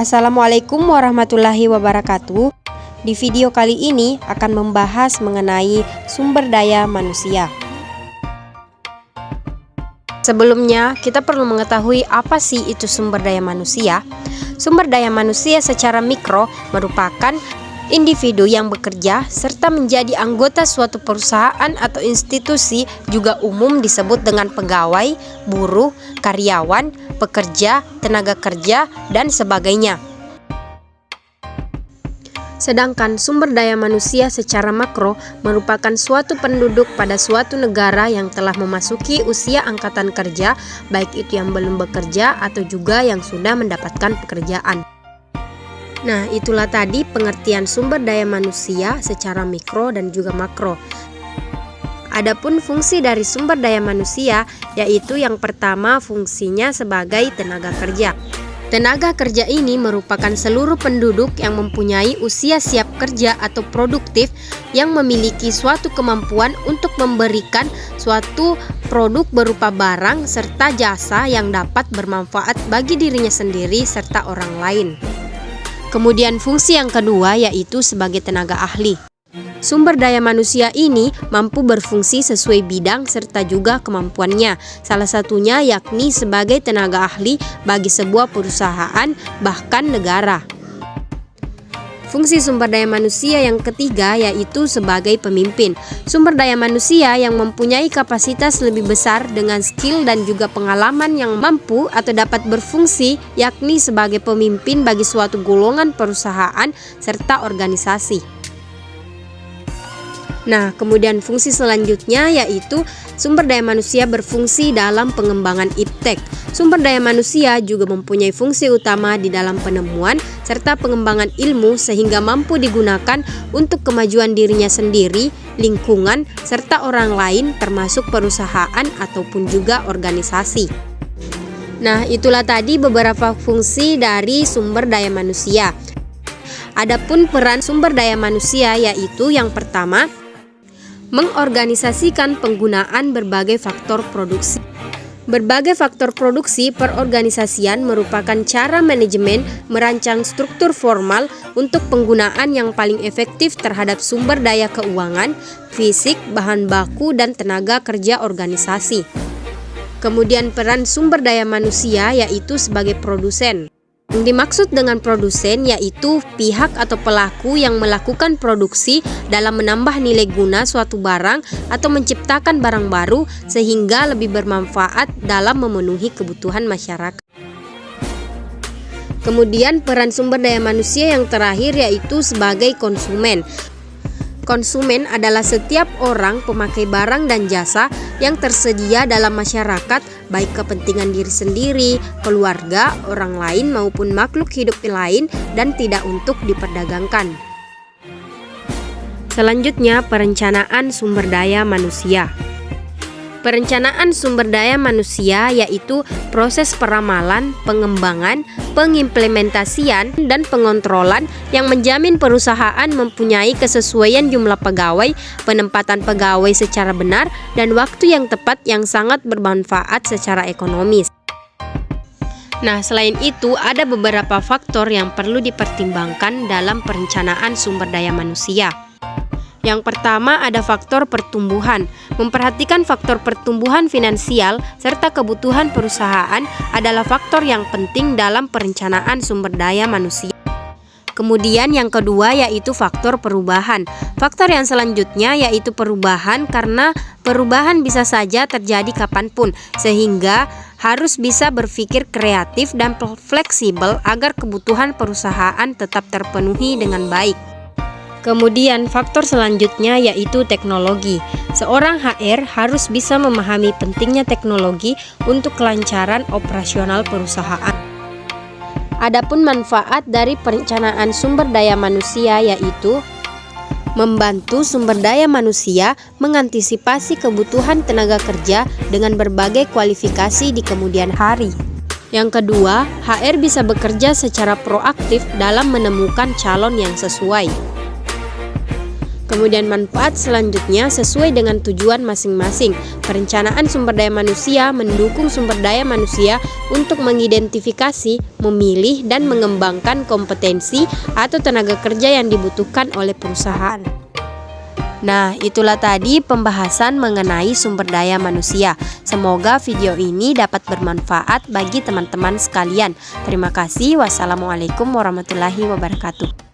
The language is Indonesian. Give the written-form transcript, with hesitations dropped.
Assalamualaikum warahmatullahi wabarakatuh. Di video kali ini akan membahas mengenai sumber daya manusia. Sebelumnya, kita perlu mengetahui apa sih itu sumber daya manusia. Sumber daya manusia secara mikro merupakan individu yang bekerja serta menjadi anggota suatu perusahaan atau institusi, juga umum disebut dengan pegawai, buruh, karyawan, pekerja, tenaga kerja, dan sebagainya. Sedangkan sumber daya manusia secara makro merupakan suatu penduduk pada suatu negara yang telah memasuki usia angkatan kerja, baik itu yang belum bekerja atau juga yang sudah mendapatkan pekerjaan. Nah, itulah tadi pengertian sumber daya manusia secara mikro dan juga makro. Adapun fungsi dari sumber daya manusia, yaitu yang pertama fungsinya sebagai tenaga kerja. Tenaga kerja ini merupakan seluruh penduduk yang mempunyai usia siap kerja atau produktif, yang memiliki suatu kemampuan untuk memberikan suatu produk berupa barang serta jasa yang dapat bermanfaat bagi dirinya sendiri serta orang lain. Kemudian fungsi yang kedua yaitu sebagai tenaga ahli. Sumber daya manusia ini mampu berfungsi sesuai bidang serta juga kemampuannya. Salah satunya yakni sebagai tenaga ahli bagi sebuah perusahaan bahkan negara. Fungsi sumber daya manusia yang ketiga yaitu sebagai pemimpin. Sumber daya manusia yang mempunyai kapasitas lebih besar dengan skill dan juga pengalaman yang mampu atau dapat berfungsi yakni sebagai pemimpin bagi suatu golongan perusahaan serta organisasi. Nah, kemudian fungsi selanjutnya yaitu sumber daya manusia berfungsi dalam pengembangan iptek. Sumber daya manusia juga mempunyai fungsi utama di dalam penemuan serta pengembangan ilmu sehingga mampu digunakan untuk kemajuan dirinya sendiri, lingkungan, serta orang lain termasuk perusahaan ataupun juga organisasi. Nah, itulah tadi beberapa fungsi dari sumber daya manusia. Adapun peran sumber daya manusia yaitu yang pertama, mengorganisasikan penggunaan berbagai faktor produksi. Berbagai faktor produksi perorganisasian merupakan cara manajemen merancang struktur formal untuk penggunaan yang paling efektif terhadap sumber daya keuangan, fisik, bahan baku, dan tenaga kerja organisasi. Kemudian peran sumber daya manusia yaitu sebagai produsen. Yang dimaksud dengan produsen yaitu pihak atau pelaku yang melakukan produksi dalam menambah nilai guna suatu barang atau menciptakan barang baru sehingga lebih bermanfaat dalam memenuhi kebutuhan masyarakat. Kemudian peran sumber daya manusia yang terakhir yaitu sebagai konsumen. Konsumen adalah setiap orang pemakai barang dan jasa yang tersedia dalam masyarakat, baik kepentingan diri sendiri, keluarga, orang lain maupun makhluk hidup lain, dan tidak untuk diperdagangkan. Selanjutnya, perencanaan sumber daya manusia. Perencanaan sumber daya manusia yaitu proses peramalan, pengembangan, pengimplementasian, dan pengontrolan yang menjamin perusahaan mempunyai kesesuaian jumlah pegawai, penempatan pegawai secara benar, dan waktu yang tepat yang sangat bermanfaat secara ekonomis. Nah, selain itu ada beberapa faktor yang perlu dipertimbangkan dalam perencanaan sumber daya manusia. Yang pertama ada faktor pertumbuhan. Memperhatikan faktor pertumbuhan finansial serta kebutuhan perusahaan adalah faktor yang penting dalam perencanaan sumber daya manusia. Kemudian yang kedua yaitu faktor perubahan. Faktor yang selanjutnya yaitu perubahan, karena perubahan bisa saja terjadi kapanpun, sehingga harus bisa berpikir kreatif dan fleksibel agar kebutuhan perusahaan tetap terpenuhi dengan baik. Kemudian faktor selanjutnya yaitu teknologi. Seorang HR harus bisa memahami pentingnya teknologi untuk kelancaran operasional perusahaan. Adapun manfaat dari perencanaan sumber daya manusia yaitu membantu sumber daya manusia mengantisipasi kebutuhan tenaga kerja dengan berbagai kualifikasi di kemudian hari. Yang kedua, HR bisa bekerja secara proaktif dalam menemukan calon yang sesuai. Kemudian manfaat selanjutnya sesuai dengan tujuan masing-masing. Perencanaan sumber daya manusia mendukung sumber daya manusia untuk mengidentifikasi, memilih, dan mengembangkan kompetensi atau tenaga kerja yang dibutuhkan oleh perusahaan. Nah, itulah tadi pembahasan mengenai sumber daya manusia. Semoga video ini dapat bermanfaat bagi teman-teman sekalian. Terima kasih. Wassalamualaikum warahmatullahi wabarakatuh.